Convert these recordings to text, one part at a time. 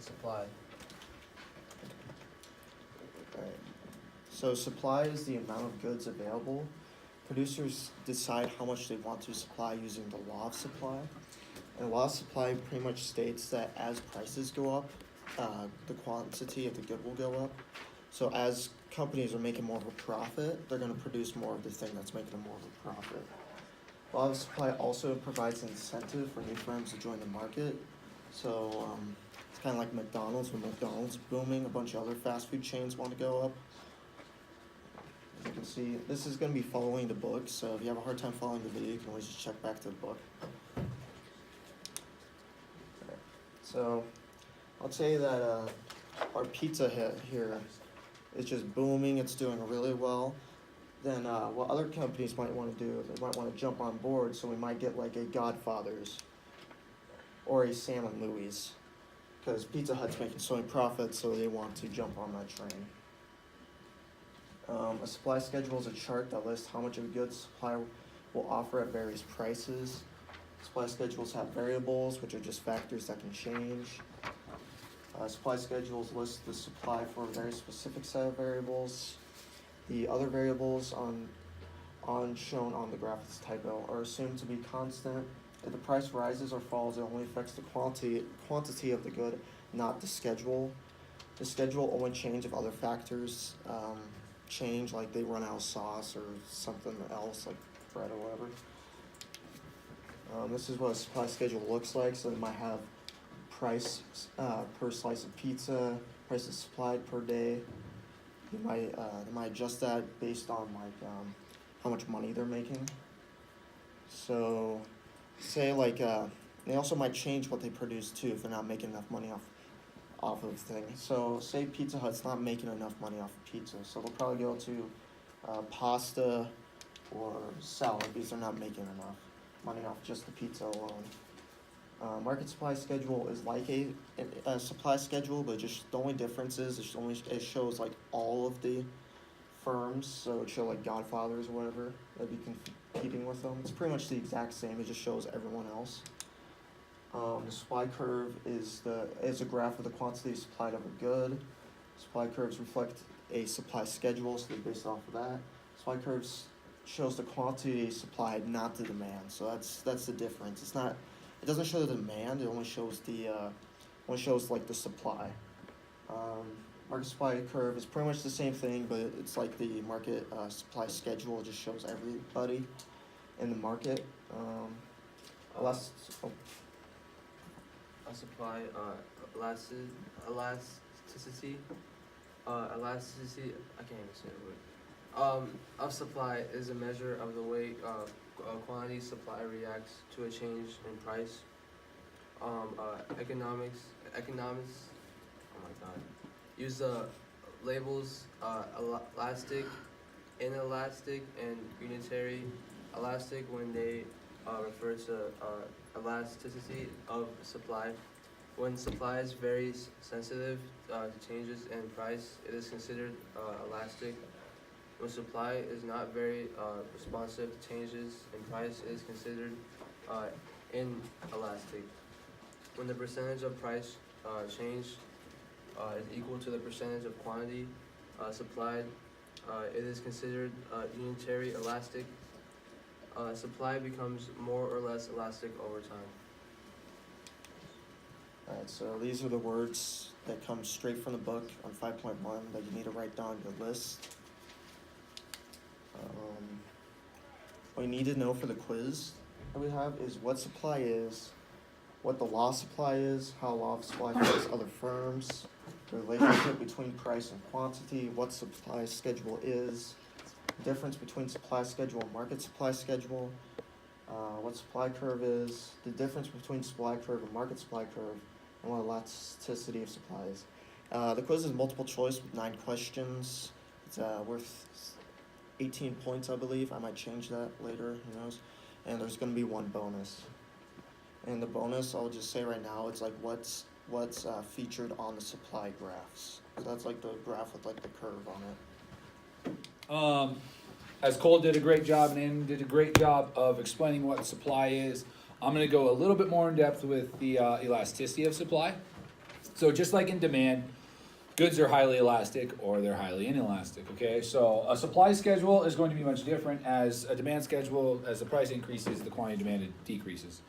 supply. Alright. So supply is the amount of goods available. Producers decide how much they want to supply using the law of supply. And law of supply pretty much states that as prices go up, the quantity of the good will go up. So as companies are making more of a profit, they're gonna produce more of the thing that's making them more of a profit. Law of supply also provides incentive for new firms to join the market. So it's kind of like McDonald's. When McDonald's booming, a bunch of other fast food chains want to go up. As you can see, this is going to be following the book, so if you have a hard time following the video, you can always just check back to the book. Alright. So I'll say that our Pizza Hut here is just booming. It's doing really well. Then what other companies might want to do, they might want to jump on board, so we might get like a Godfather's or a Sam and Louis, because Pizza Hut's making so many profits, so they want to jump on that train. A supply schedule is a chart that lists how much of a good supply will offer at various prices. Supply schedules have variables, which are just factors that can change. Supply schedules list the supply for a very specific set of variables. The other variables shown on the graph as typo are assumed to be constant. If the price rises or falls, it only affects the quantity of the good, not the schedule. The schedule only changes if other factors change, like they run out of sauce or something else, like bread or whatever. This is what a supply schedule looks like. So they might have price per slice of pizza, prices supplied per day. They might adjust that based on like how much money they're making. So say like they also might change what they produce too if they're not making enough money off of things. So say Pizza Hut's not making enough money off of pizza, so they'll probably go to pasta or salad because they're not making enough money off just the pizza alone. Market supply schedule is like a supply schedule, but just the only difference is it shows like all of the firms, so it show like Godfathers or whatever that'd be competing with them. It's pretty much the exact same. It just shows everyone else. The supply curve is a graph of the quantity supplied of a good. Supply curves reflect a supply schedule, so they're based off of that. Supply curves shows the quantity supplied, not the demand. So that's the difference. It doesn't show the demand. It only shows like the supply. Market supply curve is pretty much the same thing, but it's like the market supply schedule. It just shows everybody in the market. A supply elasticity. Elasticity. I can't even say the word. Of supply is a measure of the way quantity supply reacts to a change in price. Economics. Oh my god. Use the labels elastic, inelastic, and unitary. Elastic when they refer to elasticity of supply. When supply is very sensitive to changes in price, it is considered elastic. When supply is not very responsive to changes in price, it is considered inelastic. When the percentage of price change is equal to the percentage of quantity supplied, it is considered unitary elastic. Supply becomes more or less elastic over time. Alright, so these are the words that come straight from the book on 5.1 that you need to write down your list. What you need to know for the quiz that we have is what supply is, what the law of supply is, how law of supply affects other firms, the relationship between price and quantity, what supply schedule is, difference between supply schedule and market supply schedule, what supply curve is, the difference between supply curve and market supply curve, and what elasticity of supply is. The quiz is multiple choice with 9 questions. It's worth 18 points, I believe. I might change that later, who knows. And there's going to be 1 bonus. And the bonus, I'll just say right now, it's like what's featured on the supply graphs. So that's like the graph with like the curve on it. As Cole did a great job and Ann did a great job of explaining what supply is, I'm going to go a little bit more in depth with the elasticity of supply. So just like in demand, goods are highly elastic or they're highly inelastic, okay? So a supply schedule is going to be much different as a demand schedule. As the price increases, the quantity demanded decreases.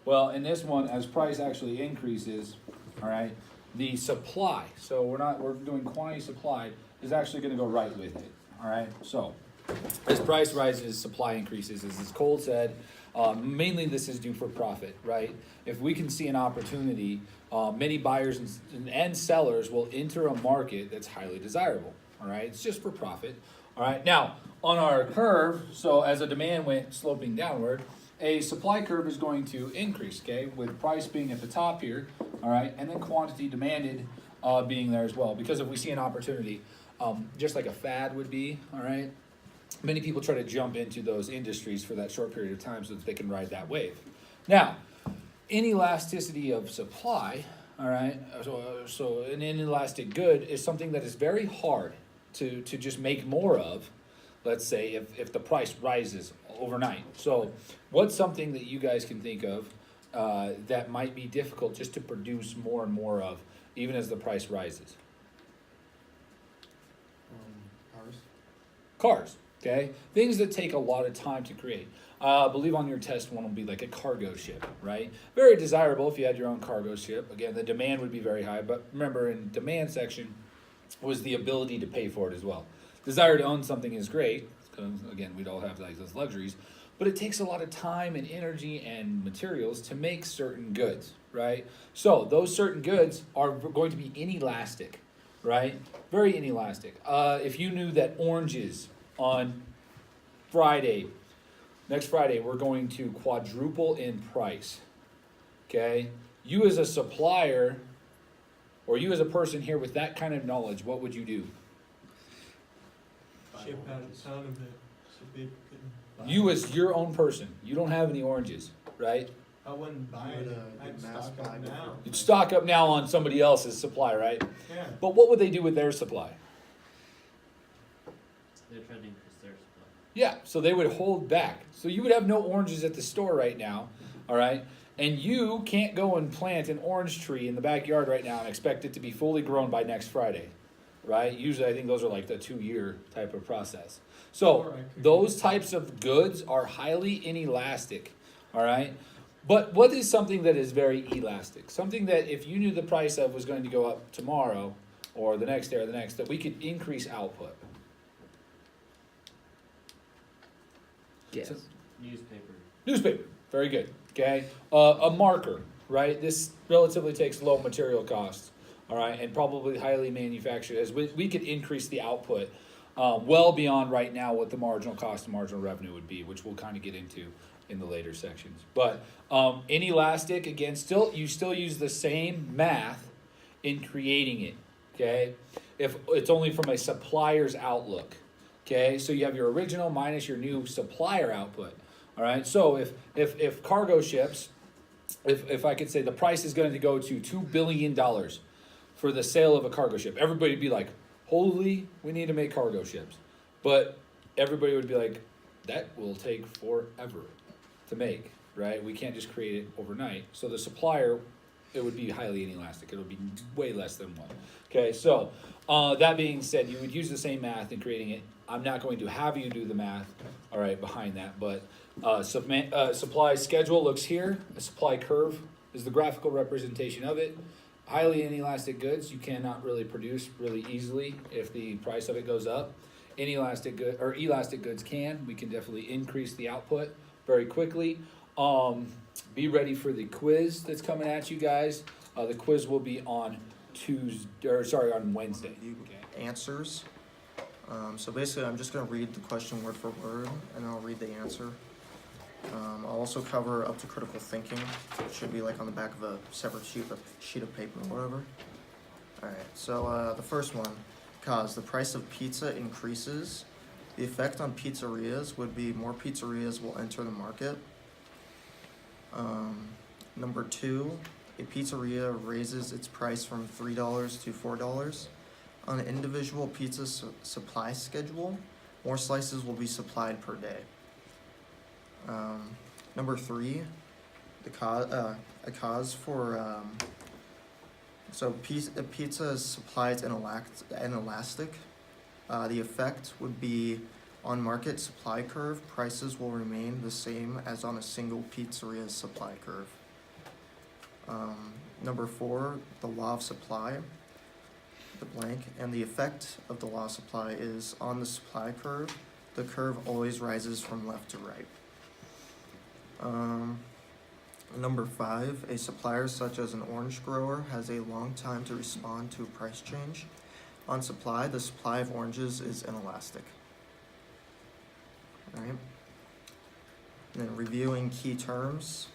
Well, in this one, as price actually increases, all right, the supply, so we're doing quantity supplied, is actually gonna go right with it, all right? So as price rises, supply increases, as Cole said. Mainly this is due for profit, right? If we can see an opportunity, many buyers and sellers will enter a market that's highly desirable, all right? It's just for profit, all right? Now, on our curve, so as the demand went sloping downward, a supply curve is going to increase, okay? With price being at the top here, all right? And then quantity demanded being there as well. Because if we see an opportunity, just like a fad would be, all right? Many people try to jump into those industries for that short period of time so that they can ride that wave. Now, inelasticity of supply, all right, so an inelastic good is something that is very hard to just make more of, let's say, if the price rises overnight. So what's something that you guys can think of that might be difficult just to produce more and more of, even as the price rises? Ours. Cars, okay? Things that take a lot of time to create. I believe on your test one will be like a cargo ship, right? Very desirable if you had your own cargo ship. Again, the demand would be very high, but remember in demand section was the ability to pay for it as well. Desire to own something is great, because again, we'd all have like those luxuries, but it takes a lot of time and energy and materials to make certain goods, right? So those certain goods are going to be inelastic, right? Very inelastic. If you knew that oranges on Friday, next Friday, we're going to quadruple in price, okay? You as a supplier, or you as a person here with that kind of knowledge, what would you do? Ship out a ton of it, so people couldn't. You as your own person, you don't have any oranges, right? I wouldn't buy You would, it, get I'd mass stock buy up before. now. You'd stock up now on somebody else's supply, right? Yeah, But what would they do with their supply? They're trying to increase their supply. Yeah, so they would hold back. So you would have no oranges at the store right now, all right? And you can't go and plant an orange tree in the backyard right now and expect it to be fully grown by next Friday, right? Usually I think those are like the 2-year type of process. So Or I could those get- types of goods are highly inelastic, all right? But what is something that is very elastic? Something that if you knew the price of was going to go up tomorrow or the next day or the next, that we could increase output. Yes. Newspaper. Newspaper, very good, okay? A marker, right? This relatively takes low material costs, all right, and probably highly manufactured, as we could increase the output well beyond right now what the marginal cost and marginal revenue would be, which we'll kind of get into in the later sections. But inelastic, again, you still use the same math in creating it, okay? If it's only from a supplier's outlook, okay? So you have your original minus your new supplier output, all right? So if cargo ships, if I could say the price is going to go to $2 billion for the sale of a cargo ship, everybody would be like, holy, we need to make cargo ships. But everybody would be like, that will take forever to make, right? We can't just create it overnight. So the supplier, it would be highly inelastic. It would be way less than one. Okay, so that being said, you would use the same math in creating it. I'm not going to have you do the math, all right, behind that, but supply schedule looks here. The supply curve is the graphical representation of it. Highly inelastic goods, you cannot really produce really easily if the price of it goes up. Elastic goods can. We can definitely increase the output very quickly. Be ready for the quiz that's coming at you guys. The quiz will be on on Wednesday. Okay. Answers. So basically, I'm just going to read the question word for word, and then I'll read the answer. I'll also cover up to critical thinking. It should be like on the back of a separate sheet of paper or whatever. Alright, so the first one, cause the price of pizza increases. The effect on pizzerias would be more pizzerias will enter the market. Number 2, a pizzeria raises its price from $3 to $4. On an individual pizza supply schedule, more slices will be supplied per day. Number 3, a cause for So pizza is supplied inelastic. The effect would be on market supply curve, prices will remain the same as on a single pizzeria's supply curve. Number 4, the law of supply, the blank, and the effect of the law of supply is on the supply curve, the curve always rises from left to right. Number 5, a supplier such as an orange grower has a long time to respond to a price change. On supply, the supply of oranges is inelastic. Alright. Then reviewing key terms.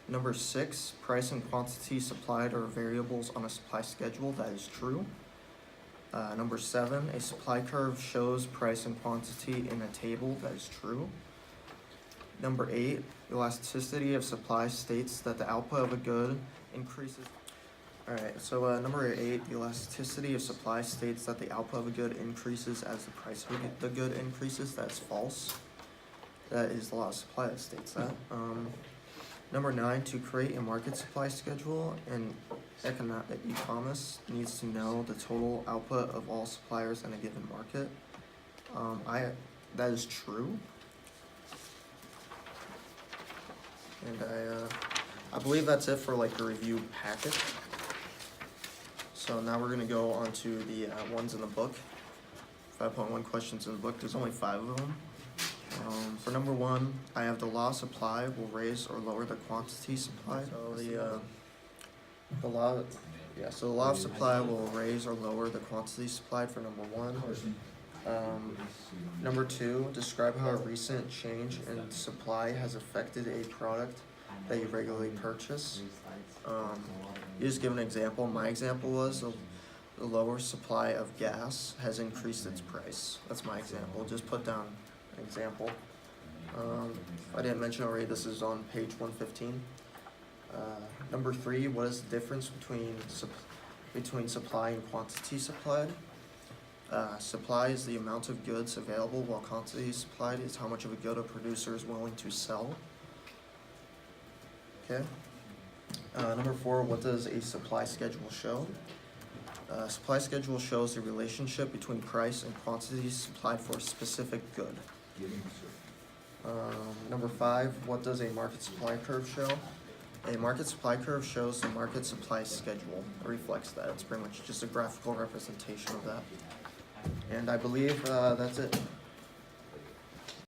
Number 6, price and quantity supplied are variables on a supply schedule. That is true. Number 7, a supply curve shows price and quantity in a table. That is true. Number 8, elasticity of supply states that the output of a good increases. Alright, so number 8, the elasticity of supply states that the output of a good increases as the price of the good increases. That's false. That is the law of supply that states that. Number 9, to create a market supply schedule, an e-commerce needs to know the total output of all suppliers in a given market. That is true. And I believe that's it for like the review packet. So now we're gonna go on to the ones in the book. 5.1 questions in the book. There's only 5 of them. For number 1, I have the law of supply will raise or lower the quantity supplied. So the law of supply will raise or lower the quantity supplied for number 1. Number 2, describe how a recent change in supply has affected a product that you regularly purchase. You just give an example. My example was the lower supply of gas has increased its price. That's my example. Just put down an example. I didn't mention already, this is on page 115. Number 3, what is the difference between supply and quantity supplied? Supply is the amount of goods available, while quantity supplied is how much of a good a producer is willing to sell. Okay. Number 4, what does a supply schedule show? Supply schedule shows the relationship between price and quantity supplied for a specific good. Number 5, what does a market supply curve show? A market supply curve shows the market supply schedule. It reflects that. It's pretty much just a graphical representation of that. And I believe that's it.